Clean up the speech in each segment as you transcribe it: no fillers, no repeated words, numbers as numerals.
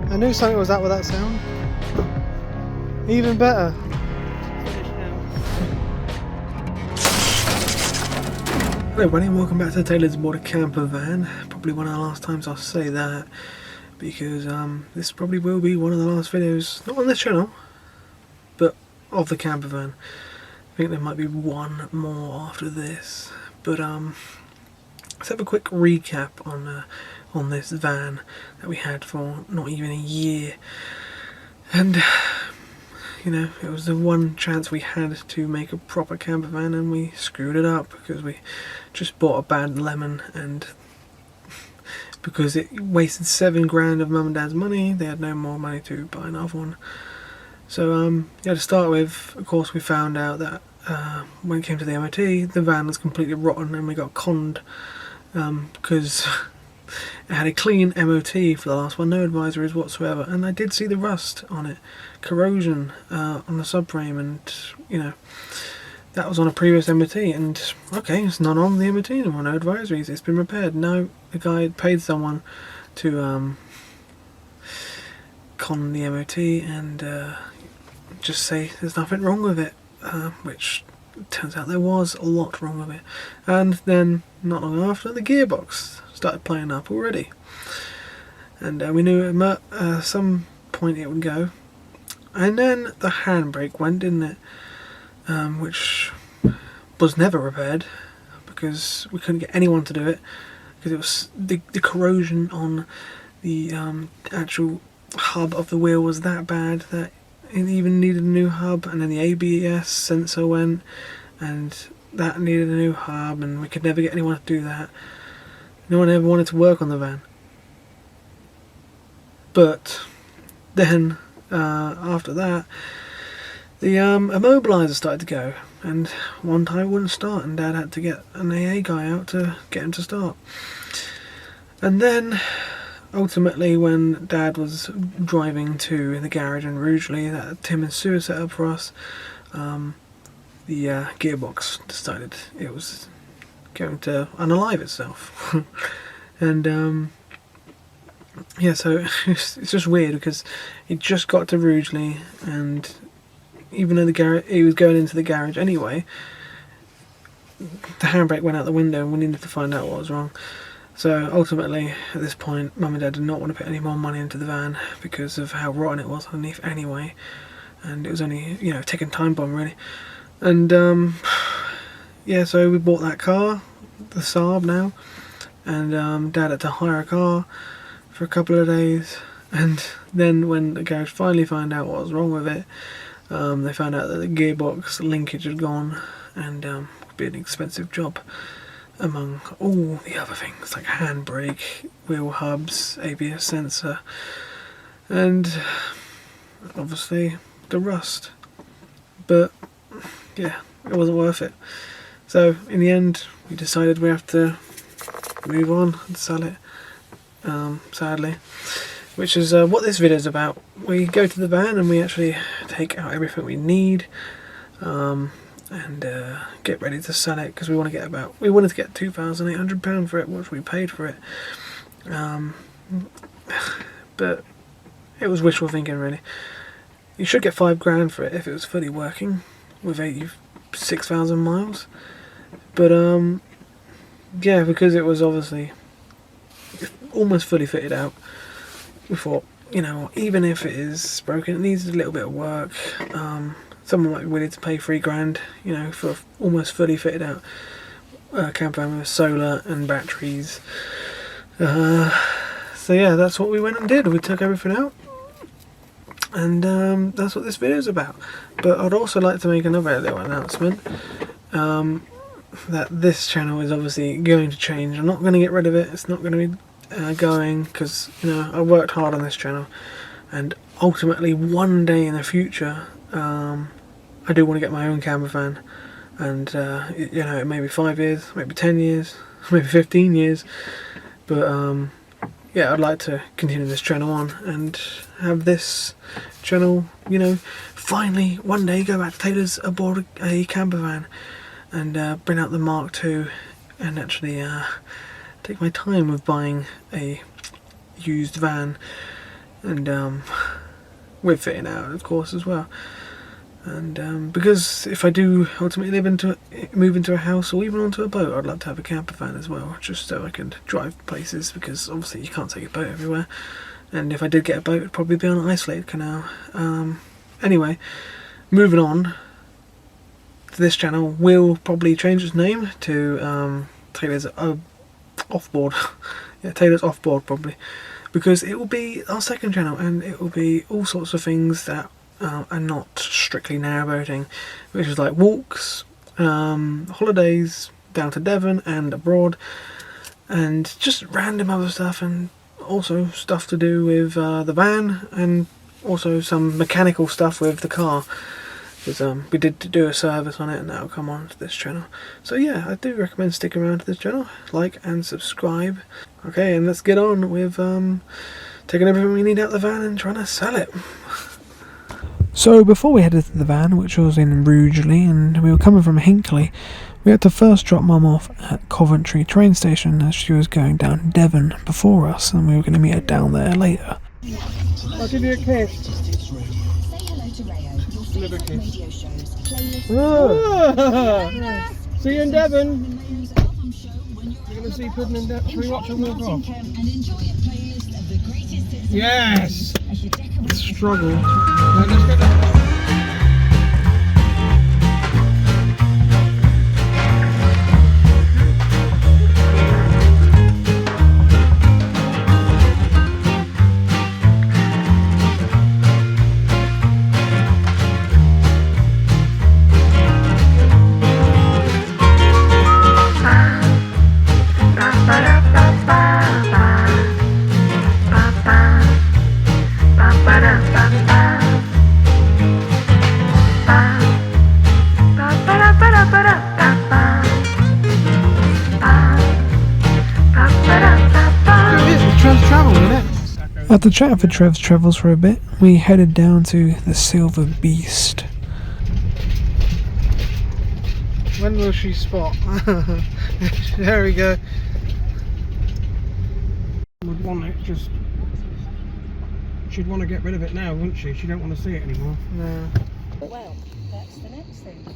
I knew something was up with that sound. Even better. Hello everybody and welcome back to Taylor's Aboard a Campervan. Probably one of the last times I'll say that, because this probably will be one of the last videos, not on this channel, but of the campervan. I think there might be one more after this, but let's have a quick recap on this van that we had for not even a year. And you know, it was the one chance we had to make a proper campervan, and we screwed it up because we just bought a bad lemon, and because it wasted $7 grand of mum and dad's money, they had no more money to buy another one. So yeah, to start with, of course, we found out that when it came to the MOT, the van was completely rotten, and we got conned because it had a clean MOT for the last one, no advisories whatsoever, and I did see the rust on it, corrosion on the subframe, and you know, that was on a previous MOT, and okay, it's not on the MOT anymore, no advisories, it's been repaired. No, the guy had paid someone to con the MOT and just say there's nothing wrong with it, which turns out there was a lot wrong with it. And then not long after, the gearbox started playing up already, and we knew at some point it would go. And then the handbrake went, didn't it, which was never repaired because we couldn't get anyone to do it, because it was the corrosion on the actual hub of the wheel was that bad that it even needed a new hub. And then the ABS sensor went, and that needed a new hub, and we could never get anyone to do that. No one ever wanted to work on the van. But then after that, the immobiliser started to go, and one time it wouldn't start, and Dad had to get an AA guy out to get him to start. And then ultimately, when Dad was driving to the garage in Rugeley that Tim and Sue set up for us, the gearbox decided it was going to unalive itself. And yeah, so it's just weird because he just got to Rugeley, and even though he was going into the garage anyway, the handbrake went out the window, and we needed to find out what was wrong. So ultimately, at this point, Mum and Dad did not want to put any more money into the van because of how rotten it was underneath anyway, and it was only, you know, ticking time bomb really. And yeah, so we bought that car, the Saab now, and Dad had to hire a car for a couple of days, and then when the garage finally found out what was wrong with it, they found out that the gearbox linkage had gone, and it would be an expensive job among all the other things like handbrake, wheel hubs, ABS sensor, and obviously the rust. But yeah, it wasn't worth it. So in the end, we decided we have to move on and sell it, sadly, which is what this video is about. We go to the van and we actually take out everything we need, and get ready to sell it, because we wanted to get £2,800 for it, which we paid for it. But it was wishful thinking really. You should get £5 grand for it if it was fully working with 86,000 miles. But yeah, because it was obviously almost fully fitted out, we thought, you know, even if it is broken, it needs a little bit of work. Someone might be willing to pay £3 grand, you know, for almost fully fitted out campervan with solar and batteries. So yeah, that's what we went and did. We took everything out, and that's what this video is about. But I'd also like to make another little announcement, that this channel is obviously going to change. I'm not going to get rid of it. It's not going to be going, because, you know, I worked hard on this channel, and ultimately one day in the future, I do want to get my own campervan, and you know, it may be 5 years, maybe 10 years, maybe 15 years, but yeah, I'd like to continue this channel on and have this channel, you know, finally one day go back to Taylor's Aboard a Campervan and bring out the Mark II and actually take my time with buying a used van, and with fitting out, of course, as well. And because if I do ultimately move into a house or even onto a boat, I'd like to have a camper van as well, just so I can drive places, because obviously you can't take a boat everywhere. And if I did get a boat, it'd probably be on an isolated canal. Anyway, moving on. This channel will probably change its name to Taylor's Offboard. Yeah, Taylor's Offboard probably, because it will be our second channel, and it will be all sorts of things that are not strictly narrowboating, which is like walks, holidays down to Devon and abroad, and just random other stuff, and also stuff to do with the van, and also some mechanical stuff with the car, because we did do a service on it, and that'll come on to this channel. So yeah, I do recommend sticking around to this channel, like and subscribe. Okay, and let's get on with taking everything we need out of the van and trying to sell it. So before we headed to the van, which was in Rugeley, and we were coming from Hinkley, we had to first drop Mum off at Coventry train station, as she was going down Devon before us, and we were going to meet her down there later. I'll give you a kiss. Another kiss. See you in Devon. You're going to see Pudding in Devon. Can we watch a walk off? Yes! Struggle. Right, let's go down. After chatting for Trev's Travels for a bit, we headed down to the Silver Beast. When will she spot? There we go. Would want it just. She'd want to get rid of it now, wouldn't she? She don't want to see it anymore. No. Well, that's the next thing.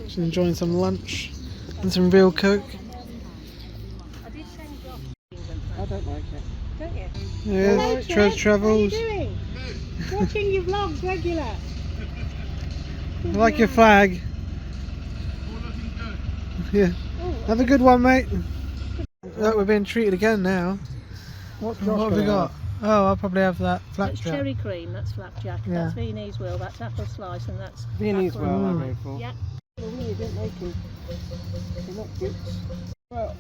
She's enjoying some lunch and some real Coke. I did send you off. I don't like it. Don't you? Yeah, Hello, Trev's Travels. What are you doing? Watching your vlogs regular. I like your flag. Yeah. Have a good one, mate. Look, we're being treated again now. What have we got? Oh, I'll probably have that That's flapjack. cherry cream, that's flapjack, Yeah. that's Viennese will, that's apple slice, and that's Viennese apple- well, I go for. Yeah. They really didn't make them. They're not cute. Well,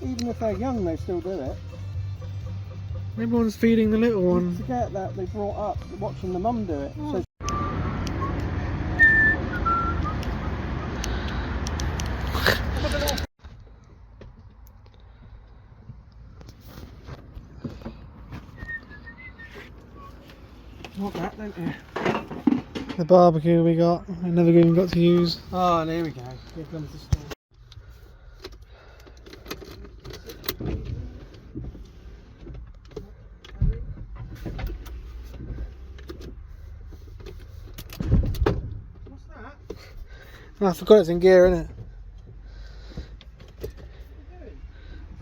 even if they're young, they still do it. Everyone's feeding the little one. Forget that they brought up watching the mum do it. So want that, don't you? The barbecue we got, I never even got to use. Oh, there we go. Here comes the store. What's that? Oh, I forgot it's in gear, innit?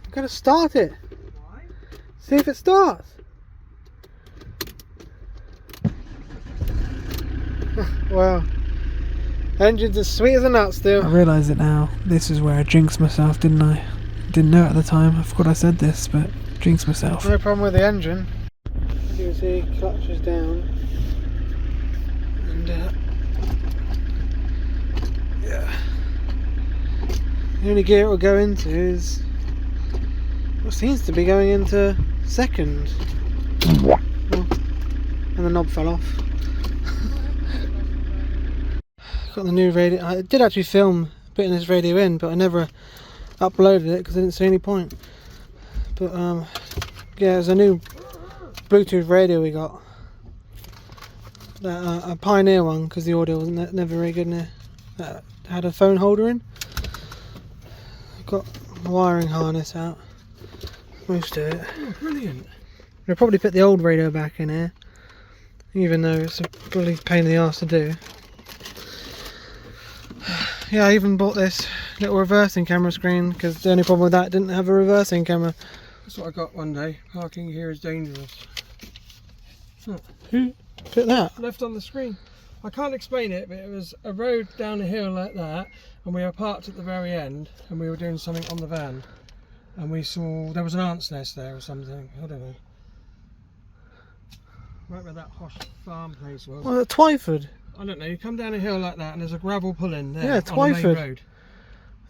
I've got to start it. Why? See if it starts. Wow. Engine's as sweet as a nut still. I realise it now. This is where I jinxed myself, didn't I? Didn't know at the time. I forgot I said this, but jinxed myself. No problem with the engine. As you can see, clutch is down. And yeah. The only gear it will go into is what seems to be going into second. Oh, and the knob fell off. Got the new radio. I did actually film putting this radio in, but I never uploaded it because I didn't see any point. But yeah, there's a new Bluetooth radio we got. A Pioneer one, because the audio wasn't never very good in there. Had a phone holder in. Got the wiring harness out. Most of it. Oh, brilliant. We'll probably put the old radio back in here, even though it's a bloody pain in the arse to do. Yeah, I even bought this little reversing camera screen because the only problem with that didn't have a reversing camera. That's what I got one day. Parking here is dangerous. Who put that? Left on the screen. I can't explain it, but it was a road down a hill like that, and we were parked at the very end, and we were doing something on the van, and we saw there was an ant's nest there or something. I don't know. Right where that Hosh farm place was. Well, at Twyford. I don't know. You come down a hill like that, and there's a gravel pull in there. Yeah, on the main Twyford. road.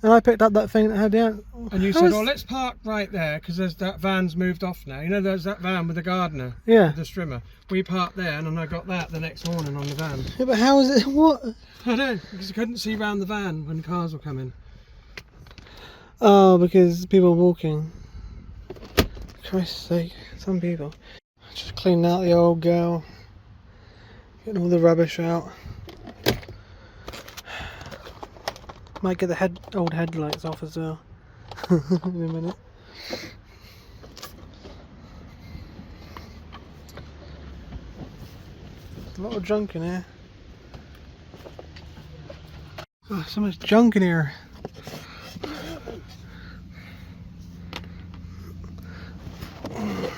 And I picked up that thing that had the ant. And you said, "Oh, let's park right there because there's that van's moved off now." You know, there's that van with the gardener, Yeah. with the strimmer. We parked there, and then I got that the next morning on the van. Yeah, but how is it? What? I don't know, because I couldn't see round the van when cars were coming. Oh, because people are walking. Christ's sake, some people. Just cleaning out the old girl. Getting all the rubbish out. Might get the old headlights off as well. In a minute. There's a lot of junk in here. Oh, so much junk in here.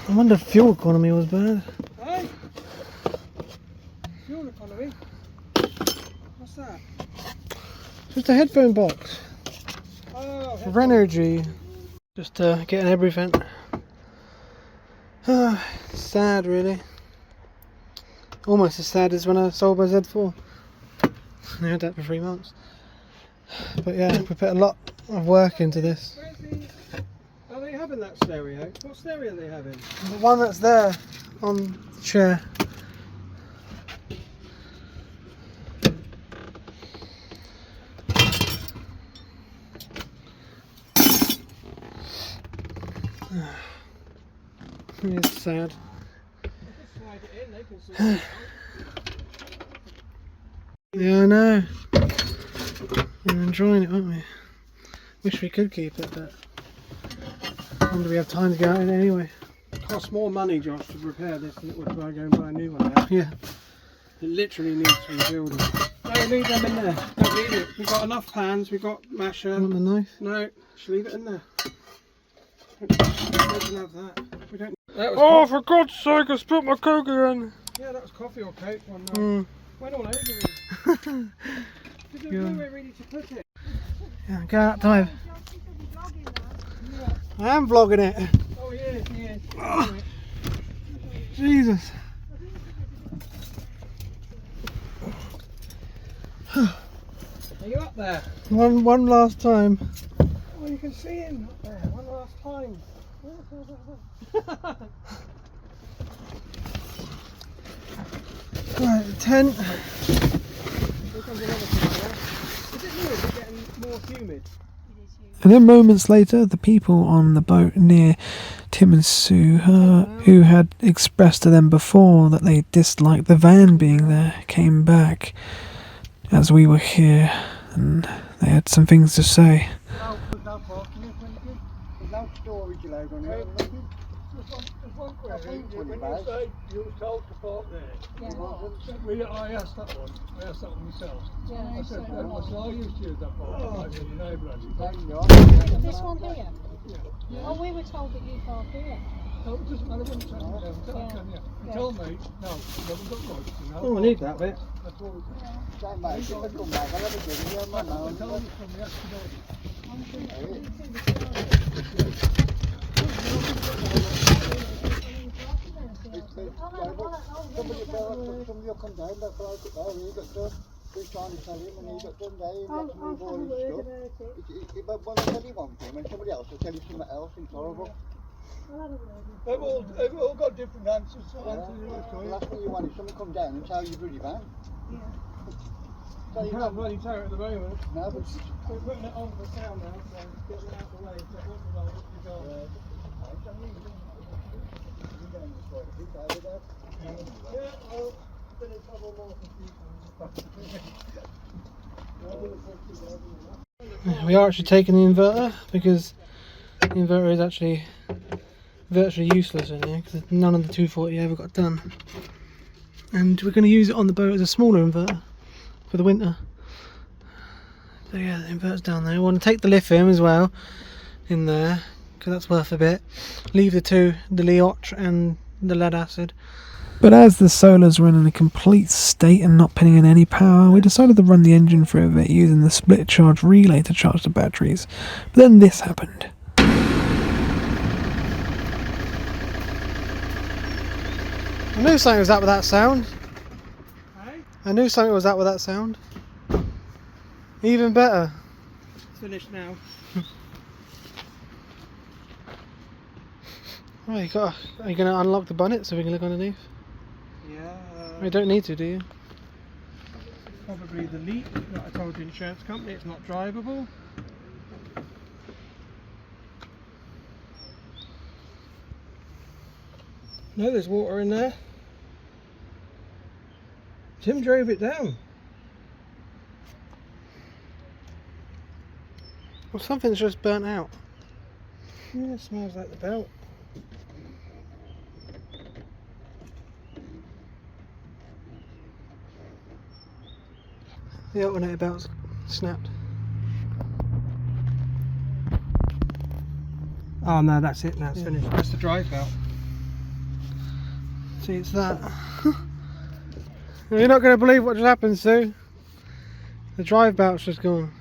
I wonder if fuel economy was bad. Hey! Fuel economy? What's that? Just a headphone box. Oh, For energy. Just getting everything. Sad, really. Almost as sad as when I sold my Z4. I had that for 3 months. But yeah, we put a lot of work into this. where's the... Are they having that stereo? What stereo are they having? The one that's there on the chair. It's sad. Just slide it in, they can see it. Yeah, I know. We're enjoying it, aren't we? Wish we could keep it, but I wonder if we have time to go out in it anyway. It costs more money, Josh, to repair this than it would if I go and buy a new one now. Yeah. It literally needs rebuilding. No, leave them in there. Don't leave it. We've got enough pans, we've got masher. Want the knife? No, just leave it in there. We can have that. We don't. That was Oh, for God's sake, I spilled my coke again. yeah, that was coffee or coke one night. Went all over me. There's nowhere really to put it. Yeah, go out, dive. I am vlogging it. Oh, yeah. Oh, Jesus. Are you up there? One last time. Oh, you can see him up there. One last time. Right, tent. Here comes another thing there. Is it new? Is it getting more humid? And then moments later, the people on the boat near Tim and Sue, who had expressed to them before that they disliked the van being there, came back as we were here, and they had some things to say. There's no storage allowed on it. There's one question. When you say you were told to park there, I asked that one. I asked that one myself. I said, I used to use that park in the neighbourhood. This one here? Oh, we were told that you park here. No, it doesn't matter when you tell me down. You tell me, no, we haven't got rights to know. Oh, I need that bit. That's all. I tell you from the accident. Somebody will come down, that's why I got there, he got done. We're trying to tell him and he got done there, he got to move all his stuff. But when I tell you one thing, when somebody else will tell you something else, it's horrible. They've all got different answers. The last thing you want is someone come down and tell you bloody van. So You can't bloody tow it at the moment. No, but We're putting it on for sale now, so getting it out of the way. So it won't be long, it'll be gone. Yeah, well, been in trouble more for people. We are actually taking the inverter because the inverter is actually virtually useless in here because none of the 240 ever got done. And we're going to use it on the boat as a smaller inverter for the winter. So yeah, the inverter's down there. We want to take the lithium as well in there because that's worth a bit. Leave the two, the Leoch and the lead acid. But as the solars were in a complete state and not putting in any power, we decided to run the engine through a bit using the split charge relay to charge the batteries. But then this happened. I knew something was up with that sound. Hey? I knew something was up with that sound. Even better. It's finished now. Oh, are you going to unlock the bonnet so we can look underneath? Yeah. You don't need to, do you? Probably the leak that I told the insurance company it's not drivable. No, there's water in there. Tim drove it down. Well, something's just burnt out. Yeah, it smells like the belt. The alternator belt's snapped. Oh no, that's it now, it's finished. That's the drive belt. See, it's that. You're not going to believe what just happened, Sue. The drive belt's just gone.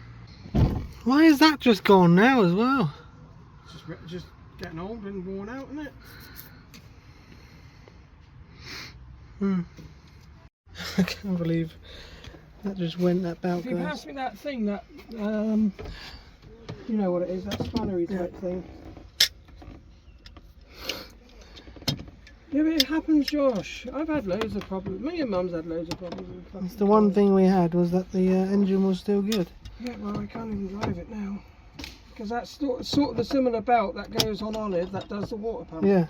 Why is that just gone now as well? Just getting old and worn out, isn't it? I can't believe that just went, that belt If you goes. pass me that thing, that you know what it is, that spannery type thing. Yeah, but it happens, Josh. I've had loads of problems. Me and Mum's had loads of problems with fucking It's the one cars. thing we had was that the engine was still good. Yeah, well, I can't even drive it now. Because that's sort of the similar belt that goes on it that does the water pump. Yeah.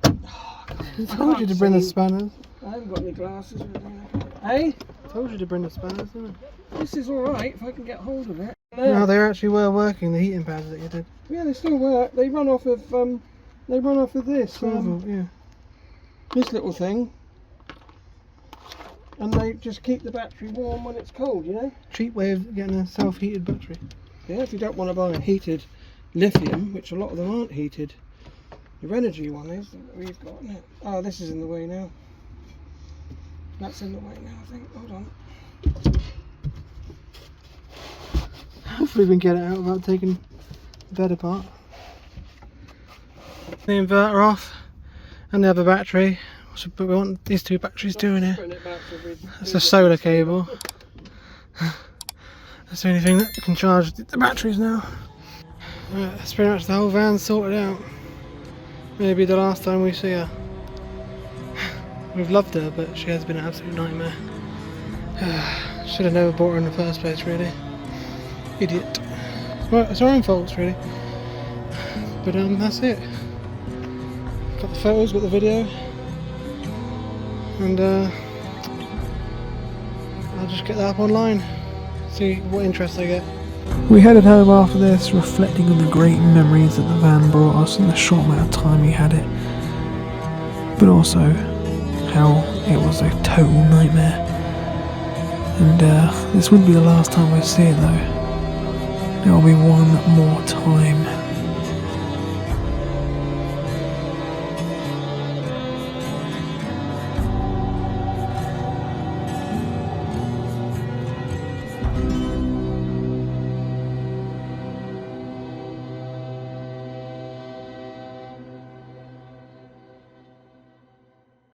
I told you to bring the spanners. I haven't got any glasses with me. Hey? I told you to bring the spanners, didn't This is alright if I can get hold of it. I? No, they actually were working, the heating pads that you did. Yeah, they still work. They run off of this. Yeah. This little thing. And they just keep the battery warm when it's cold, you know? Cheap way of getting a self-heated battery. Yeah, if you don't want to buy a heated lithium, which a lot of them aren't heated. Your energy one is that we've got, isn't it? Oh, this is in the way now. That's in the way now, I think. Hold on. Hopefully we can get it out without taking the bed apart. The inverter off and the other battery. But we want these two batteries doing it. That's a solar cable. That's the only thing that can charge the batteries now. Right, that's pretty much the whole van sorted out. Maybe the last time we see her. We've loved her, but she has been an absolute nightmare. Should have never bought her in the first place, really. Idiot. Well, it's our own faults, really. But that's it. Got the photos, got the video. And I'll just get that up online, see what interest I get. We headed home after this, reflecting on the great memories that the van brought us in the short amount of time we had it, but also how it was a total nightmare. And this wouldn't be the last time we see it though. There will be one more time